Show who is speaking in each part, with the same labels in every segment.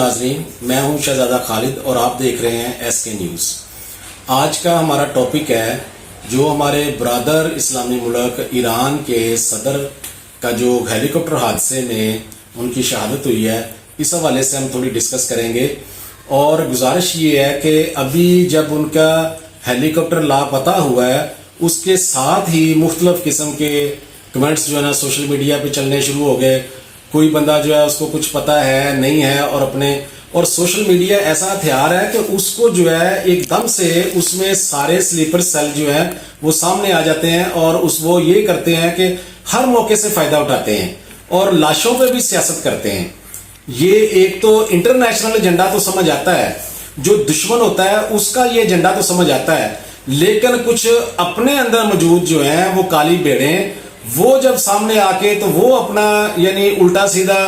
Speaker 1: नाजरीन, मैं हूं शहजादा खालिद और आप देख रहे हैं SK न्यूज़। आज का हमारा टॉपिक है जो हमारे ब्रादर इस्लामी मुल्क ईरान के सदर का जो हेलीकॉप्टर हादसे में उनकी शहादत हुई है, इस हवाले से हम थोड़ी डिस्कस करेंगे। और गुजारिश ये है कि अभी जब उनका हेलीकॉप्टर लापता हुआ है, उसके साथ ही मुख्तलिफ किस्म के कमेंट्स जो है ना सोशल मीडिया पे चलने शुरू हो गए। कोई बंदा जो है उसको कुछ पता है नहीं है और सोशल मीडिया ऐसा हथियार है कि उसको जो है एकदम से उसमें सारे स्लीपर सेल जो है वो सामने आ जाते हैं और वो ये करते हैं कि हर मौके से फायदा उठाते हैं और लाशों पे भी सियासत करते हैं। ये एक तो इंटरनेशनल एजेंडा तो समझ आता है, जो दुश्मन होता है उसका ये एजेंडा तो समझ आता है, लेकिन कुछ अपने अंदर मौजूद जो है वो काली भेड़ें, वो जब सामने आके तो वो अपना यानी उल्टा सीधा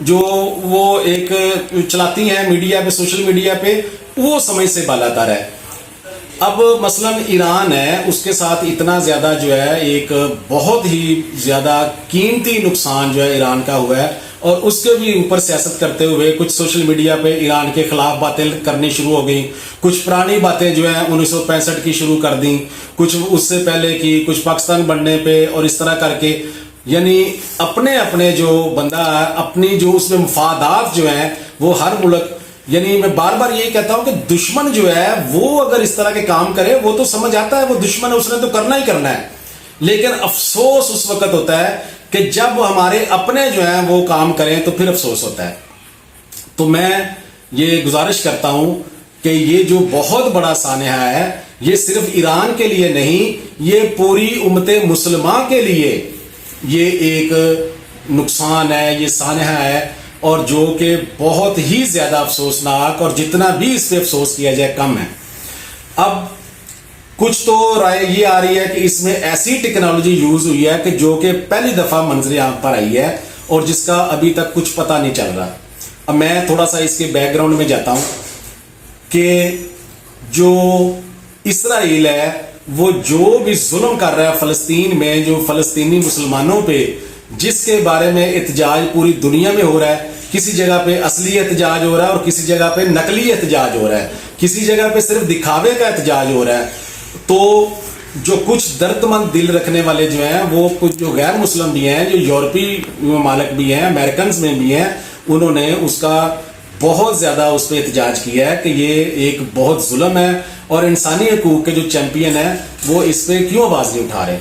Speaker 1: जो वो एक चलाती हैं मीडिया पे, सोशल मीडिया पे, वो समझ से बालातर है। अब मसलन ईरान है, उसके साथ इतना ज्यादा जो है एक बहुत ही ज्यादा कीमती नुकसान जो है ईरान का हुआ है और उसके भी ऊपर सियासत करते हुए कुछ सोशल मीडिया पे ईरान के खिलाफ बातें करनी शुरू हो गई। कुछ पुरानी बातें जो है 1965 की शुरू कर दी, कुछ उससे पहले की, कुछ पाकिस्तान बनने पे, और इस तरह करके यानी अपने अपने जो बंदा अपनी जो उसमें मफादात जो है वो हर मुल्क, यानी मैं बार बार यही कहता हूं कि दुश्मन जो है वो अगर इस तरह के काम करे वो तो समझ आता है वो दुश्मन है, उसने तो करना ही करना है। लेकिन अफसोस उस वक्त होता है कि जब हमारे अपने जो हैं वो काम करें तो फिर अफसोस होता है। तो मैं ये गुजारिश करता हूं कि ये जो बहुत बड़ा सानहा है, ये सिर्फ ईरान के लिए नहीं, ये पूरी उम्मत मुसलमा के लिए ये एक नुकसान है, ये सानहा है, और जो कि बहुत ही ज्यादा अफसोसनाक, और जितना भी इस पे अफसोस किया जाए कम है। अब कुछ तो राय ये आ रही है कि इसमें ऐसी टेक्नोलॉजी यूज हुई है कि जो कि पहली दफा मंजर आम पर आई है और जिसका अभी तक कुछ पता नहीं चल रहा। अब मैं थोड़ा सा इसके बैकग्राउंड में जाता हूं कि जो इसराइल है वो जो भी जुल्म कर रहा है फलस्तीन में, जो फलस्तीनी मुसलमानों पे, जिसके बारे में एहतजाज पूरी दुनिया में हो रहा है, किसी जगह पे असली एहतजाज हो रहा है और किसी जगह पे नकली एहतजाज हो रहा है, किसी जगह पे सिर्फ दिखावे का एहतजाज हो रहा है। तो जो कुछ दर्दमंद दिल रखने वाले जो हैं, वो कुछ जो गैर मुस्लिम भी हैं, जो यूरोपीय ममालिक भी हैं, अमेरिकन में भी हैं, उन्होंने उसका बहुत ज्यादा उस पर एहतजाज किया है कि ये एक बहुत जुल्म है और इंसानी हकूक के जो चैंपियन है वो इस पे क्यों आवाज नहीं उठा रहे।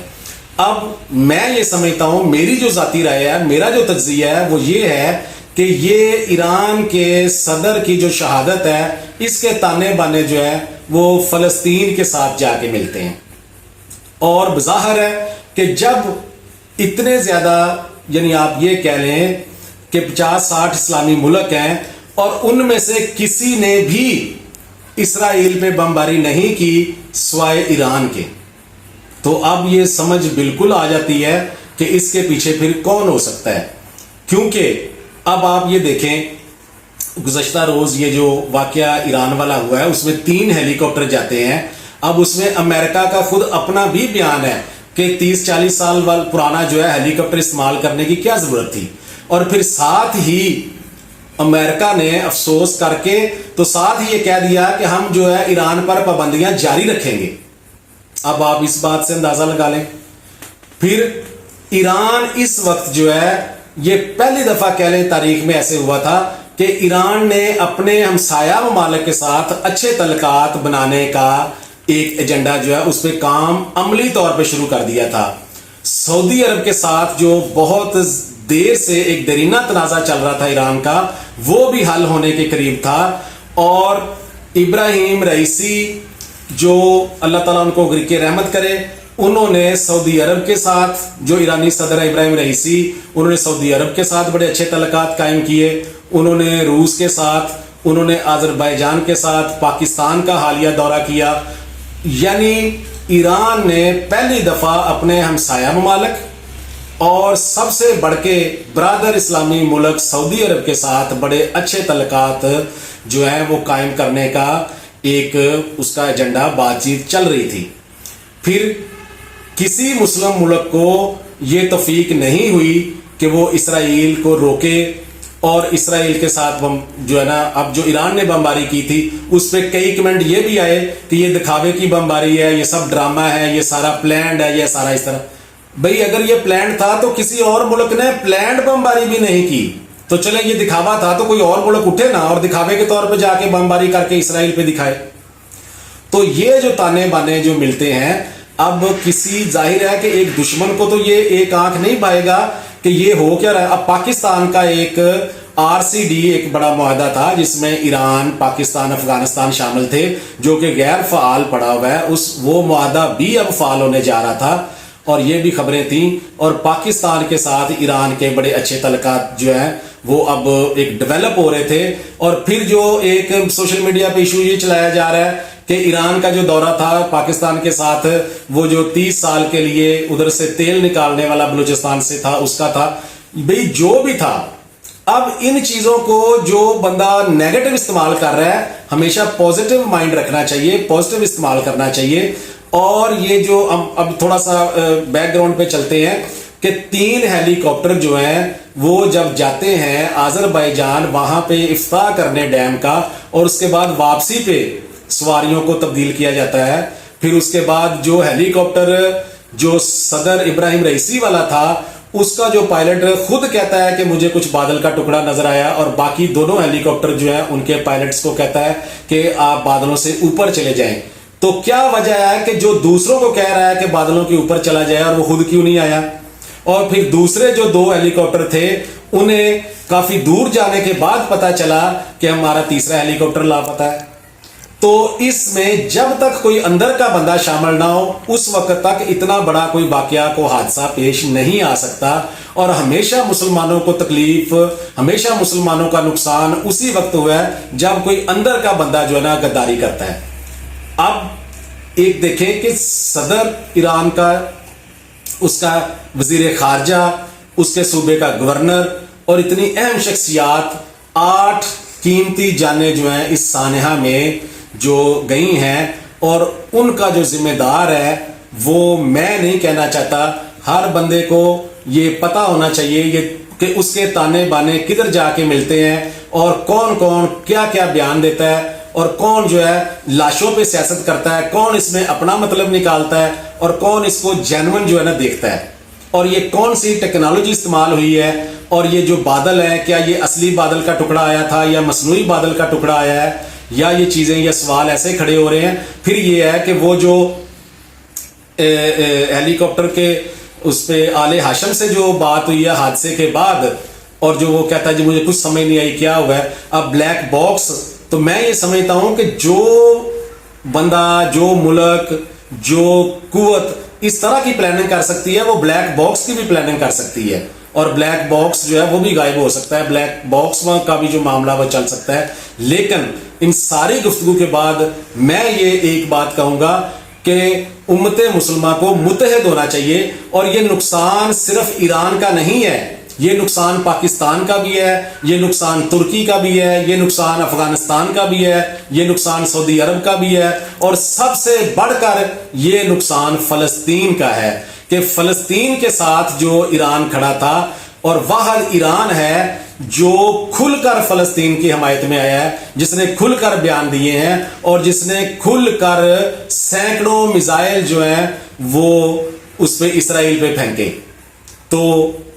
Speaker 1: अब मैं ये समझता हूं, मेरी जो जाती राय है, मेरा जो तज्जिया है वो ये है कि ये ईरान के सदर की जो शहादत है, इसके ताने बाने जो है वो फलस्तीन के साथ जाके मिलते हैं। और बज़ाहिर है कि जब इतने ज्यादा, यानी आप ये कह लें कि 50-60 इस्लामी मुल्क हैं और उनमें से किसी ने भी इसराइल पे बमबारी नहीं की सिवाय ईरान के, तो अब ये समझ बिल्कुल आ जाती है कि इसके पीछे फिर कौन हो सकता है। क्योंकि अब आप ये देखें, गुज़श्ता रोज ये जो वाकया ईरान वाला हुआ है उसमें 3 हेलीकॉप्टर जाते हैं। अब उसमें अमेरिका का खुद अपना भी बयान है कि 30-40 साल पुराना जो है हेलीकॉप्टर इस्तेमाल करने की क्या जरूरत थी। और फिर साथ ही अमेरिका ने अफसोस करके तो साथ ही ये कह दिया कि हम जो है ईरान पर पाबंदियां जारी रखेंगे। अब आप इस बात से अंदाजा लगा लें। फिर ईरान इस वक्त जो है, ये पहली दफा कह लें तारीख में ऐसे हुआ था कि ईरान ने अपने हमसाया ममालिक के साथ अच्छे तल्लुकात बनाने का एक एजेंडा जो है उस पर काम अमली तौर पे शुरू कर दिया था। सऊदी अरब के साथ जो बहुत देर से एक देरीना तनाज़ा चल रहा था ईरान का, वो भी हल होने के करीब था। और इब्राहिम रईसी, जो अल्लाह ताला उनको गिरके रहमत करे, उन्होंने सऊदी अरब के साथ, जो ईरानी सदर है इब्राहिम रईसी, उन्होंने सऊदी अरब के साथ बड़े अच्छे तल्लुकात कायम किए। उन्होंने रूस के साथ, उन्होंने अजरबैजान के साथ पाकिस्तान का हालिया दौरा किया। यानी ईरान ने पहली दफा अपने हमसाया ममालिक और सबसे बढ़ के ब्रादर इस्लामी मुल्क सऊदी अरब के साथ बड़े अच्छे तल्लुकात जो है वो कायम करने का एक उसका एजेंडा, बातचीत चल रही थी। फिर किसी मुस्लिम मुल्क को ये तौफीक नहीं हुई कि वो इसराइल को रोके اور اسرائیل کے ساتھ جو ہے نا اب جو ایران نے بمباری کی تھی اس پہ کئی کمنٹ یہ بھی آئے کہ یہ دکھاوے کی بمباری ہے، یہ سب ڈرامہ ہے، یہ سارا پلانڈ ہے، یہ سارا اس طرح. بھئی اگر یہ پلانڈ تھا تو کسی اور ملک نے پلانڈ بمباری بھی نہیں کی، تو چلے یہ دکھاوا تھا تو کوئی اور ملک اٹھے نا اور دکھاوے کے طور پہ جا کے بمباری کر کے اسرائیل پہ دکھائے. تو یہ جو تانے بانے جو ملتے ہیں، اب کسی ظاہر ہے کہ ایک دشمن کو تو یہ ایک آنکھ نہیں پائے گا کہ یہ ہو کیا رہا ہے. اب پاکستان کا ایک RCD ایک بڑا معاہدہ تھا جس میں ایران، پاکستان، افغانستان شامل تھے، جو کہ غیر فعال پڑا ہوا ہے. وہ معاہدہ بھی اب فعال ہونے جا رہا تھا اور یہ بھی خبریں تھیں، اور پاکستان کے ساتھ ایران کے بڑے اچھے تعلقات جو ہیں وہ اب ایک ڈیولپ ہو رہے تھے. اور پھر جو ایک سوشل میڈیا پہ ایشو یہ چلایا جا رہا ہے کہ ایران کا جو دورہ تھا پاکستان کے ساتھ، وہ جو 30 سال کے لیے ادھر سے تیل نکالنے والا بلوچستان سے تھا، اس کا تھا. بھئی جو بھی تھا، اب ان چیزوں کو جو بندہ نیگیٹو استعمال کر رہا ہے، ہمیشہ پوزیٹو مائنڈ رکھنا چاہیے، پوزیٹو استعمال کرنا چاہیے. اور یہ جو اب تھوڑا سا بیک گراؤنڈ پہ چلتے ہیں کہ 3 ہیلی کاپٹر جو ہیں وہ جب جاتے ہیں آذربائیجان وہاں پہ افتتاح کرنے ڈیم کا، اور اس کے بعد واپسی پہ سواریوں کو تبدیل کیا جاتا ہے. پھر اس کے بعد جو ہیلی کاپٹر جو صدر ابراہیم رئیسی والا تھا، اس کا جو پائلٹ خود کہتا ہے کہ مجھے کچھ بادل کا ٹکڑا نظر آیا، اور باقی دونوں ہیلی کاپٹر جو ہیں ان کے پائلٹس کو کہتا ہے کہ آپ بادلوں سے اوپر چلے جائیں. تو کیا وجہ ہے کہ جو دوسروں کو کہہ رہا ہے کہ بادلوں کے اوپر چلا جائے اور وہ خود کیوں نہیں آیا؟ اور پھر دوسرے جو 2 ہیلی کاپٹر تھے انہیں کافی دور جانے کے بعد پتا چلا کہ ہمارا تیسرا ہیلی کاپٹر لاپتہ ہے. تو اس میں جب تک کوئی اندر کا بندہ شامل نہ ہو اس وقت تک اتنا بڑا کوئی واقعہ کو حادثہ پیش نہیں آ سکتا. اور ہمیشہ مسلمانوں کو تکلیف، ہمیشہ مسلمانوں کا نقصان اسی وقت ہوا ہے جب کوئی اندر کا بندہ جو ہے نا غداری کرتا ہے. اب ایک دیکھیں کہ صدر ایران کا، اس کا وزیر خارجہ، اس کے صوبے کا گورنر اور اتنی اہم شخصیات، 8 قیمتی جانیں جو ہیں اس سانحہ میں جو گئی ہیں، اور ان کا جو ذمہ دار ہے وہ میں نہیں کہنا چاہتا، ہر بندے کو یہ پتا ہونا چاہیے یہ کہ اس کے تانے بانے کدھر جا کے ملتے ہیں، اور کون کون کیا کیا بیان دیتا ہے، اور کون جو ہے لاشوں پہ سیاست کرتا ہے، کون اس میں اپنا مطلب نکالتا ہے، اور کون اس کو جینون جو ہے نا دیکھتا ہے، اور یہ کون سی ٹیکنالوجی استعمال ہوئی ہے، اور یہ جو بادل ہے کیا یہ اصلی بادل کا ٹکڑا آیا تھا یا مصنوعی بادل کا ٹکڑا آیا ہے، یا یہ چیزیں یا سوال ایسے کھڑے ہو رہے ہیں. پھر یہ ہے کہ وہ جو ہیلی کاپٹر کے اس پہ آل ہاشم سے جو بات ہوئی ہے حادثے کے بعد، اور جو وہ کہتا ہے جی مجھے کچھ سمجھ نہیں آئی کیا ہوا ہے. اب بلیک باکس، تو میں یہ سمجھتا ہوں کہ جو بندہ، جو ملک، جو قوت اس طرح کی پلاننگ کر سکتی ہے وہ بلیک باکس کی بھی پلاننگ کر سکتی ہے، اور بلیک باکس جو ہے وہ بھی غائب ہو سکتا ہے، بلیک باکس کا بھی جو معاملہ وہ چل سکتا ہے. لیکن ان ساری گفتگو کے بعد میں یہ ایک بات کہوں گا کہ امت مسلمہ کو متحد ہونا چاہیے، اور یہ نقصان صرف ایران کا نہیں ہے، یہ نقصان پاکستان کا بھی ہے، یہ نقصان ترکی کا بھی ہے، یہ نقصان افغانستان کا بھی ہے، یہ نقصان سعودی عرب کا بھی ہے، اور سب سے بڑھ کر یہ نقصان فلسطین کا ہے کہ فلسطین کے ساتھ جو ایران کھڑا تھا، اور واحد ایران ہے جو کھل کر فلسطین کی حمایت میں آیا ہے، جس نے کھل کر بیان دیے ہیں، اور جس نے کھل کر سینکڑوں میزائل جو ہیں وہ اس پہ اسرائیل پہ پھینکے. تو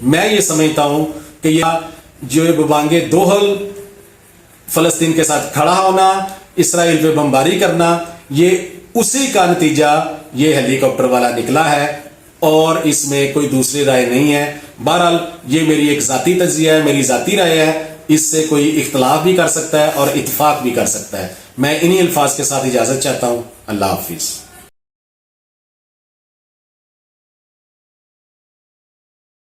Speaker 1: میں یہ سمجھتا ہوں کہ یہ جو ببانگے دوہل فلسطین کے ساتھ کھڑا ہونا، اسرائیل پہ بمباری کرنا، یہ اسی کا نتیجہ یہ ہیلی کاپٹر والا نکلا ہے، اور اس میں کوئی دوسری رائے نہیں ہے. بہرحال یہ میری ایک ذاتی تجزیہ ہے، میری ذاتی رائے ہے، اس سے کوئی اختلاف بھی کر سکتا ہے اور اتفاق بھی کر سکتا ہے. میں انہی الفاظ کے ساتھ اجازت چاہتا ہوں. اللہ حافظ.